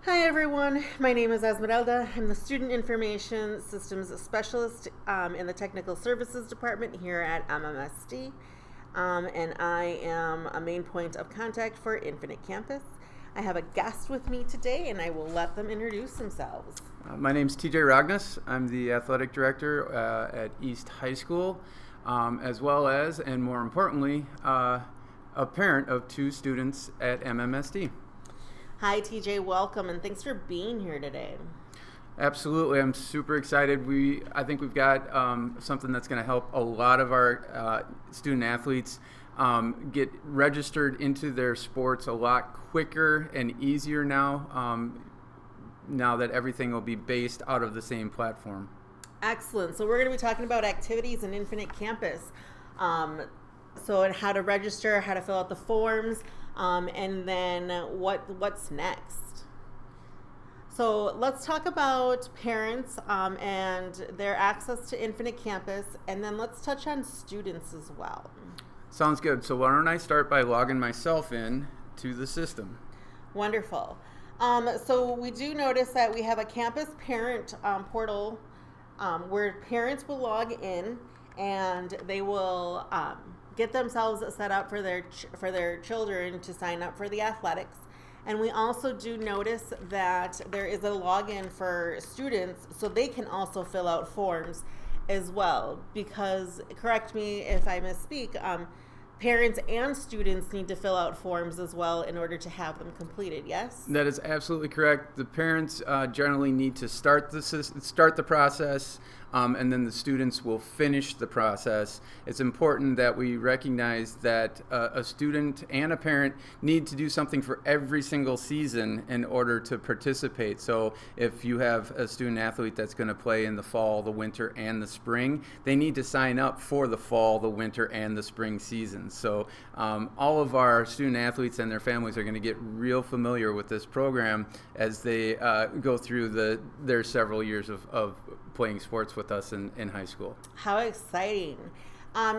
Hi everyone, my name is Esmeralda. I'm the Student Information Systems Specialist in the Technical Services Department here at MMSD, and I am a main point of contact for Infinite Campus. I have a guest with me today and I will let them introduce themselves. My name's TJ Rognes. I'm the athletic director at East High School, as well as, and more importantly, a parent of two students at MMSD. Hi TJ, welcome and thanks for being here today. Absolutely, I'm super excited. I think we've got something that's going to help a lot of our student athletes get registered into their sports a lot quicker and easier now, now that everything will be based out of the same platform. Excellent. So we're going to be talking about activities in Infinite Campus. So how to register, how to fill out the forms, and then what's next. So let's talk about parents and their access to Infinite Campus, and then let's touch on students as well. Sounds good. So why don't I start by logging myself in to the system. Wonderful. So we do notice that we have a campus parent portal where parents will log in and they will get themselves set up for their children to sign up for the athletics. And we also do notice that there is a login for students so they can also fill out forms as well, because, correct me if I misspeak, parents and students need to fill out forms as well in order to have them completed, yes? That is absolutely correct. The parents generally need to start the process, and then the students will finish the process. It's important that we recognize that a student and a parent need to do something for every single season in order to participate. So if you have a student athlete that's going to play in the fall, the winter, and the spring, they need to sign up for the fall, the winter, and the spring seasons. So all of our student athletes and their families are going to get real familiar with this program as they go through their several years of playing sports with us in high school. How exciting.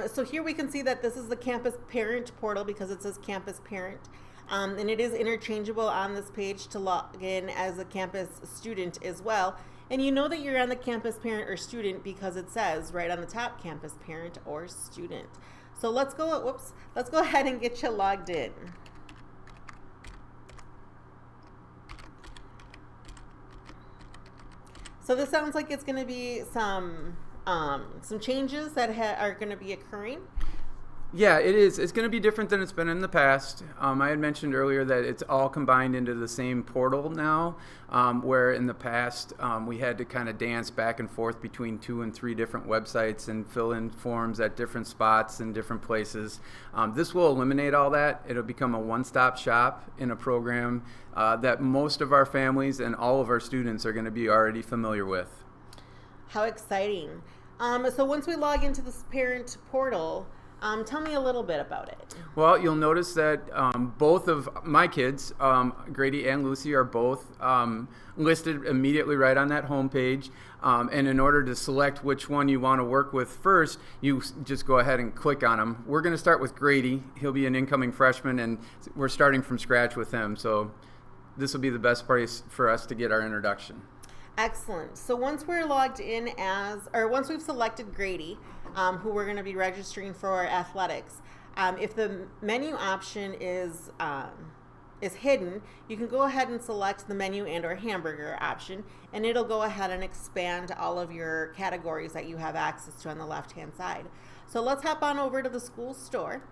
So here we can see that this is the campus parent portal because it says campus parent. And it is interchangeable on this page to log in as a campus student as well. And you know that you're on the campus parent or student because it says right on the top campus parent or student. So let's go ahead and get you logged in. So this sounds like it's going to be some changes that are going to be occurring. Yeah, it is. It's going to be different than it's been in the past. I had mentioned earlier that it's all combined into the same portal now, where in the past we had to kind of dance back and forth between 2 and 3 different websites and fill in forms at different spots and different places. This will eliminate all that. It'll become a one-stop shop in a program that most of our families and all of our students are going to be already familiar with. How exciting. So once we log into this parent portal, tell me a little bit about it. Well, you'll notice that both of my kids, Grady and Lucy, are both listed immediately right on that homepage. And in order to select which one you want to work with first, you just go ahead and click on them. We're going to start with Grady. He'll be an incoming freshman, and we're starting from scratch with him. So this will be the best place for us to get our introduction. Excellent. So once we're logged in once we've selected Grady, who we're going to be registering for our athletics, if the menu option is hidden, you can go ahead and select the menu and or hamburger option, and it'll go ahead and expand all of your categories that you have access to on the left-hand side. So let's hop on over to the school store,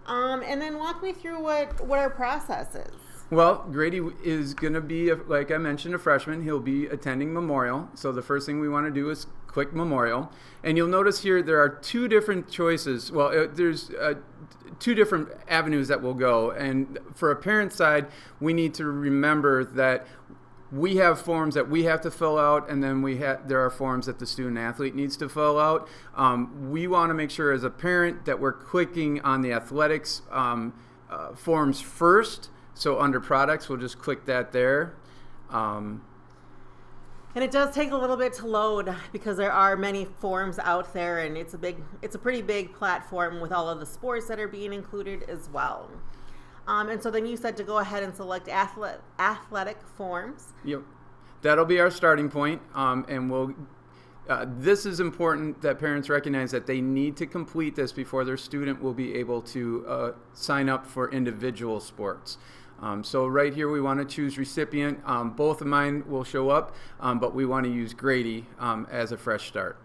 and then walk me through what our process is. Well, Grady is going to be, like I mentioned, a freshman. He'll be attending Memorial. So the first thing we want to do is click Memorial. And you'll notice here there are 2 different choices. Well, there's 2 different avenues that will go. And for a parent side, we need to remember that we have forms that we have to fill out, and then there are forms that the student athlete needs to fill out. We want to make sure as a parent that we're clicking on the athletics forms first. So under products, we'll just click that there. And it does take a little bit to load because there are many forms out there, and it's a pretty big platform with all of the sports that are being included as well. And so then you said to go ahead and select athletic forms. Yep. That'll be our starting point, and we'll. This is important that parents recognize that they need to complete this before their student will be able to sign up for individual sports. So right here we want to choose recipient. Both of mine will show up, but we want to use Grady as a fresh start.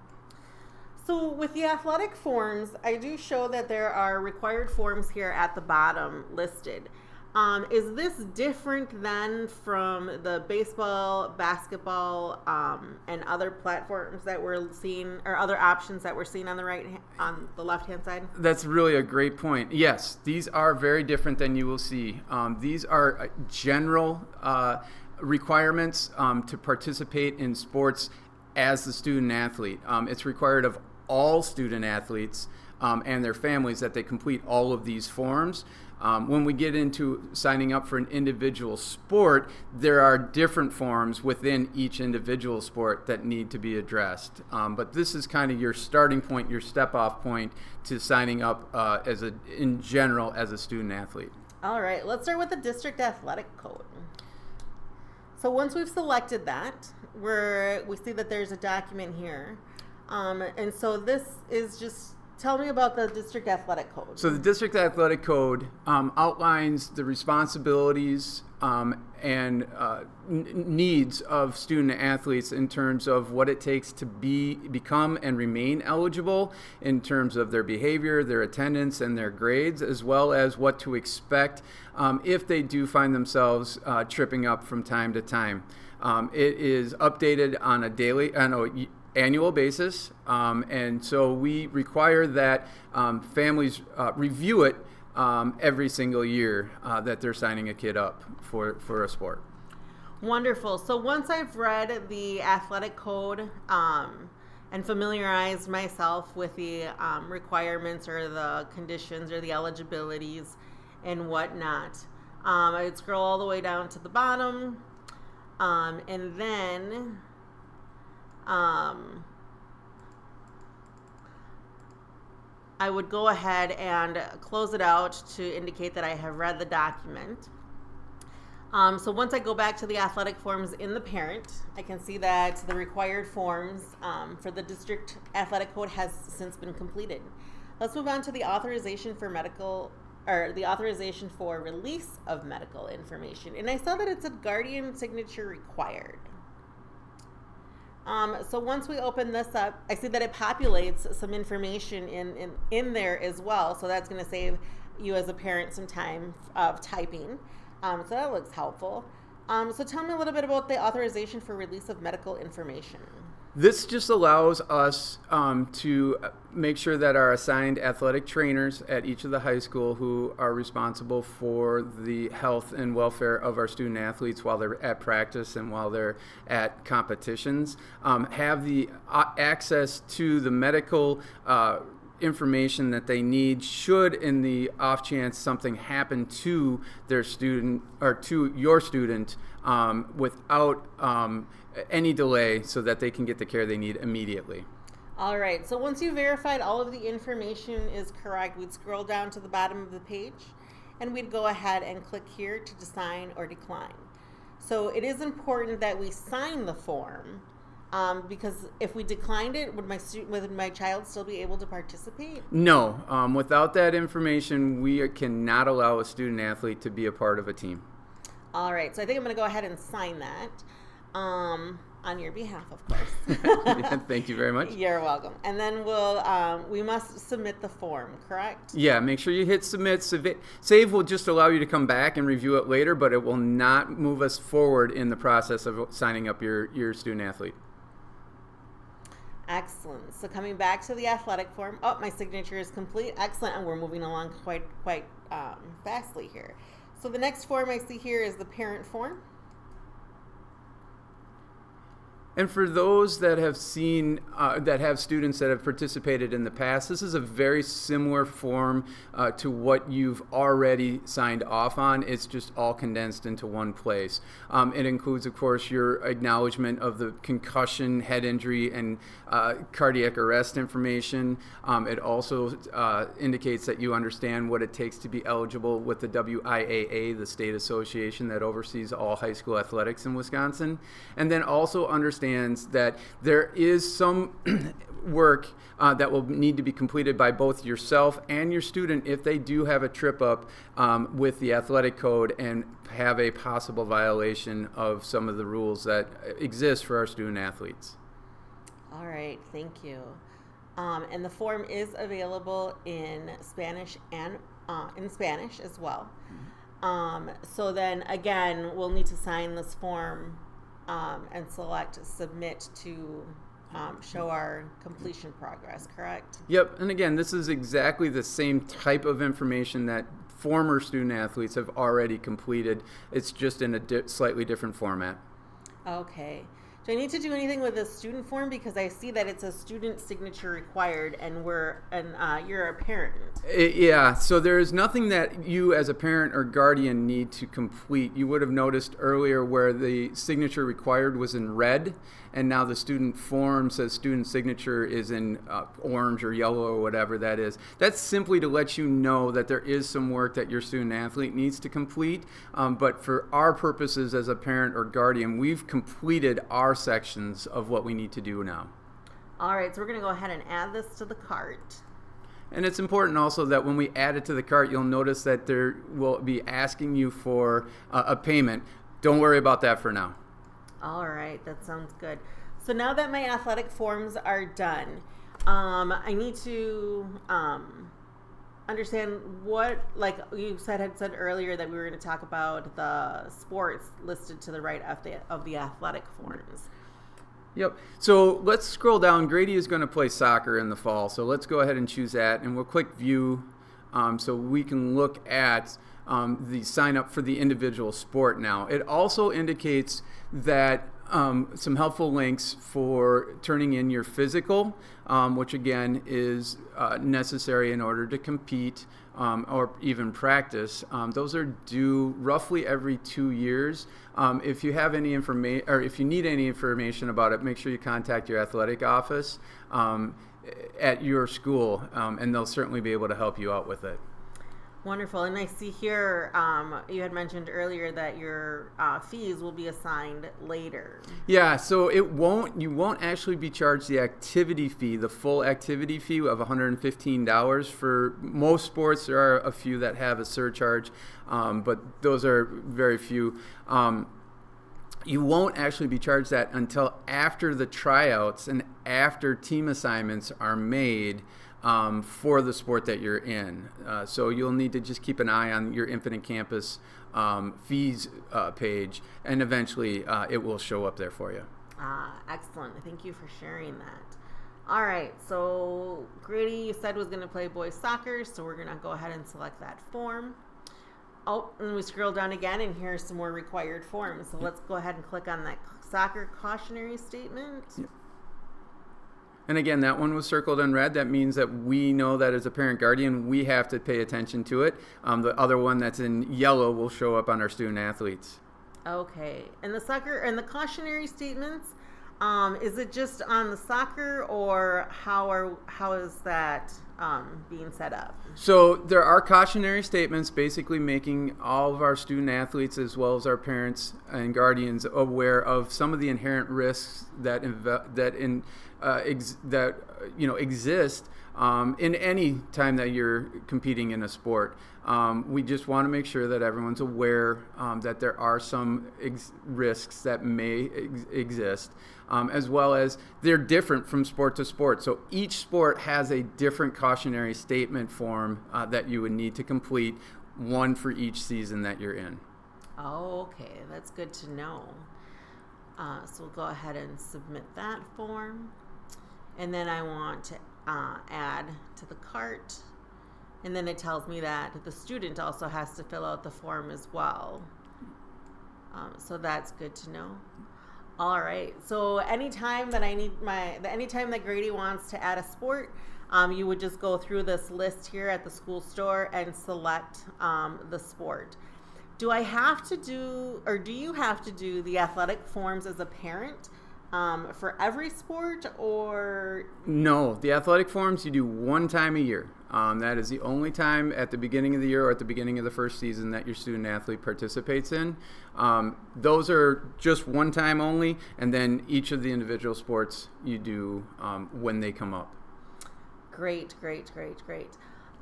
So with the athletic forms, I do show that there are required forms here at the bottom listed. Is this different than from the baseball, basketball, and other platforms that we're seeing, or other options that we're seeing on the left-hand side? That's really a great point. Yes, these are very different than you will see. These are general requirements to participate in sports as the student athlete. It's required of all student athletes and their families that they complete all of these forms. When we get into signing up for an individual sport, there are different forms within each individual sport that need to be addressed. But this is kind of your starting point, your step-off point to signing up in general as a student athlete. All right, let's start with the district athletic code. So once we've selected that, we see that there's a document here. And so this is just, tell me about the district athletic code. So the district athletic code outlines the responsibilities and needs of student athletes in terms of what it takes to become and remain eligible, in terms of their behavior, their attendance, and their grades, as well as what to expect if they do find themselves tripping up from time to time. It is updated on a annual basis, and so we require that families review it every single year that they're signing a kid up for a sport. Wonderful. So once I've read the athletic code and familiarized myself with the requirements or the conditions or the eligibilities and whatnot, I would scroll all the way down to the bottom, and then I would go ahead and close it out to indicate that I have read the document. So once I go back to the athletic forms in the parent, I can see that the required forms for the district athletic code has since been completed. Let's move on to the authorization for release of medical information. And I saw that it's a guardian signature required. So once we open this up, I see that it populates some information in there as well. So that's going to save you as a parent some time of typing. So that looks helpful. So tell me a little bit about the authorization for release of medical information. This just allows us to make sure that our assigned athletic trainers at each of the high school who are responsible for the health and welfare of our student athletes while they're at practice and while they're at competitions have the access to the medical information that they need should, in the off chance something happen to their student or to your student without any delay, so that they can get the care they need immediately. All right, so once you verified all of the information is correct, we'd scroll down to the bottom of the page and we'd go ahead and click here to sign or decline. So it is important that we sign the form because if we declined it, would my child still be able to participate? No, without that information, we cannot allow a student athlete to be a part of a team. All right, so I think I'm going to go ahead and sign that. On your behalf, of course. Yeah, thank you very much. You're welcome. And then we must submit the form, correct? Yeah, make sure you hit submit. Save will just allow you to come back and review it later, but it will not move us forward in the process of signing up your student athlete. Excellent. So coming back to the athletic form, my signature is complete. Excellent, and we're moving along quite fastly here. So the next form I see here is the parent form. And for those that have seen, that have students that have participated in the past, this is a very similar form to what you've already signed off on. It's just all condensed into one place. It includes, of course, your acknowledgement of the concussion, head injury, and cardiac arrest information. It also indicates that you understand what it takes to be eligible with the WIAA, the state association that oversees all high school athletics in Wisconsin. And then also understand that there is some work that will need to be completed by both yourself and your student if they do have a trip up with the athletic code and have a possible violation of some of the rules that exist for our student athletes. All right, thank you. And the form is available in Spanish and in Spanish as well. So then again, we'll need to sign this form and select submit to show our completion progress, correct? Yep, and again, this is exactly the same type of information that former student athletes have already completed. It's just in a slightly different format. Okay. Do I need to do anything with the student form, because I see that it's a student signature required, and you're a parent? Yeah, so there is nothing that you as a parent or guardian need to complete. You would have noticed earlier where the signature required was in red, and now the student form says student signature is in orange or yellow or whatever that is. That's simply to let you know that there is some work that your student athlete needs to complete, but for our purposes as a parent or guardian, we've completed our sections of what we need to do now. All right, so we're going to go ahead and add this to the cart. And it's important also that when we add it to the cart, you'll notice that there will be asking you for a payment. Don't worry about that for now. All right, that sounds good. So now that my athletic forms are done, I need to understand what, like you had said earlier that we were going to talk about the sports listed to the right of the athletic forms. Yep. So let's scroll down. Grady is going to play soccer in the fall. So let's go ahead and choose that. And we'll click view so we can look at the sign up for the individual sport now. It also indicates that some helpful links for turning in your physical, which again is necessary in order to compete or even practice. Those are due roughly every 2 years. If you have any information, or if you need any information about it, make sure you contact your athletic office at your school, and they'll certainly be able to help you out with it. Wonderful. And I see here you had mentioned earlier that your fees will be assigned later. Yeah, so you won't actually be charged the activity fee, the full activity fee of $115. For most sports, there are a few that have a surcharge, but those are very few. You won't actually be charged that until after the tryouts and after team assignments are made for the sport that you're in. So you'll need to just keep an eye on your Infinite Campus fees page, and eventually it will show up there for you. Excellent. Thank you for sharing that. All right, so Grady, you said was going to play boys soccer, so we're going to go ahead and select that form. Oh, and we scroll down again, and here's some more required forms. So let's go ahead and click on that soccer cautionary statement. Yep. And again, that one was circled in red. That means that we know that as a parent guardian, we have to pay attention to it. The other one that's in yellow will show up on our student athletes. Okay. And the soccer and the cautionary statements, is it just on the soccer, or how is that being set up? So there are cautionary statements basically making all of our student athletes as well as our parents and guardians aware of some of the inherent risks that exist in any time that you're competing in a sport. We just want to make sure that everyone's aware that there are some risks that may exist, as well as they're different from sport to sport. So each sport has a different cautionary statement form that you would need to complete, one for each season that you're in. Oh, okay. That's good to know. So we'll go ahead and submit that form. And then I want to add to the cart. And then it tells me that the student also has to fill out the form as well. So that's good to know. All right. So anytime that anytime that Grady wants to add a sport, you would just go through this list here at the school store and select the sport. Do I have to do, or do you have to do the athletic forms as a parent for every sport, or? No, the athletic forms you do one time a year. That is the only time at the beginning of the year or at the beginning of the first season that your student athlete participates in. Those are just one time only, and then each of the individual sports you do when they come up. Great.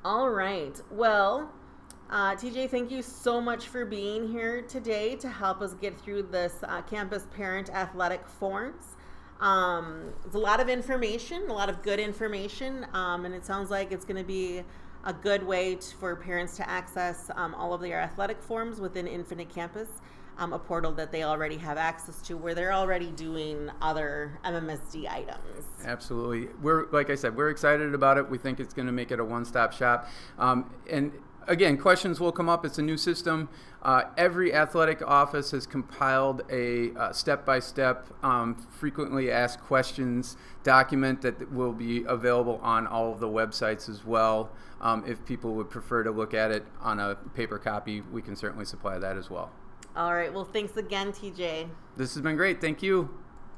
All right. Well, TJ, thank you so much for being here today to help us get through this campus parent athletic forms. It's a lot of information, a lot of good information, and it sounds like it's going to be a good way for parents to access all of their athletic forms within Infinite Campus, a portal that they already have access to where they're already doing other MMSD items. Absolutely. Like I said, we're excited about it. We think it's going to make it a one-stop shop. And again, questions will come up. It's a new system. Every athletic office has compiled a step-by-step, frequently asked questions document that will be available on all of the websites as well. If people would prefer to look at it on a paper copy, we can certainly supply that as well. All right. Well, thanks again, TJ. This has been great. Thank you.